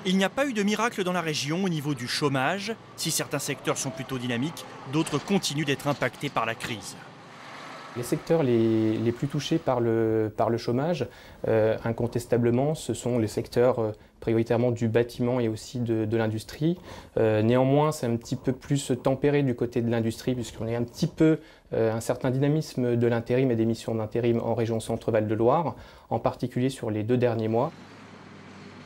Il n'y a pas eu de miracle dans la région au niveau du chômage. Si certains secteurs sont plutôt dynamiques, d'autres continuent d'être impactés par la crise. Les secteurs les plus touchés par le chômage, incontestablement, ce sont les secteurs prioritairement du bâtiment et aussi de l'industrie. Néanmoins, c'est un petit peu plus tempéré du côté de l'industrie, puisqu'on est un petit peu un certain dynamisme de l'intérim et des missions d'intérim en région Centre-Val de Loire, en particulier sur les 2 derniers mois.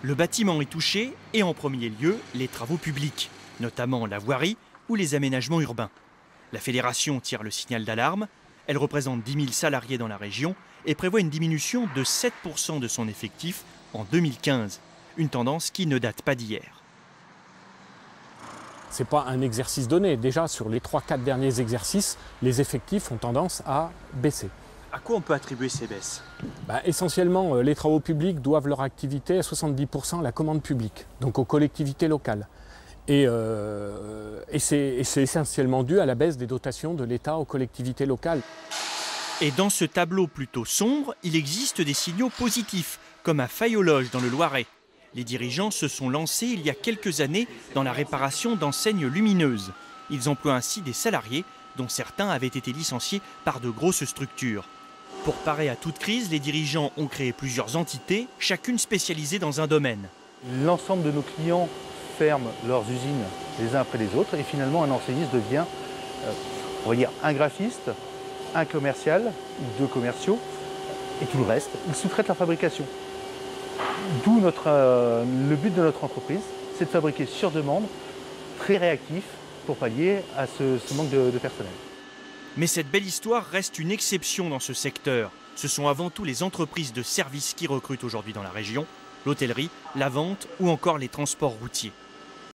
Le bâtiment est touché et en premier lieu les travaux publics, notamment la voirie ou les aménagements urbains. La fédération tire le signal d'alarme. Elle représente 10 000 salariés dans la région et prévoit une diminution de 7% de son effectif en 2015. Une tendance qui ne date pas d'hier. Ce n'est pas un exercice donné. Déjà, sur les 3-4 derniers exercices, les effectifs ont tendance à baisser. À quoi on peut attribuer ces baisses ? Essentiellement, les travaux publics doivent leur activité à 70% à la commande publique, donc aux collectivités locales. Et c'est essentiellement dû à la baisse des dotations de l'État aux collectivités locales. Et dans ce tableau plutôt sombre, il existe des signaux positifs, comme à Fayologe dans le Loiret. Les dirigeants se sont lancés il y a quelques années dans la réparation d'enseignes lumineuses. Ils emploient ainsi des salariés, dont certains avaient été licenciés par de grosses structures. Pour parer à toute crise, les dirigeants ont créé plusieurs entités, chacune spécialisée dans un domaine. L'ensemble de nos clients ferment leurs usines les uns après les autres et finalement un enseigniste devient, on va dire, un graphiste, un commercial, 2 commerciaux et tout le reste. Ils sous-traitent la fabrication. D'où le but de notre entreprise, c'est de fabriquer sur demande, très réactif pour pallier à ce manque de personnel. Mais cette belle histoire reste une exception dans ce secteur. Ce sont avant tout les entreprises de services qui recrutent aujourd'hui dans la région, l'hôtellerie, la vente ou encore les transports routiers.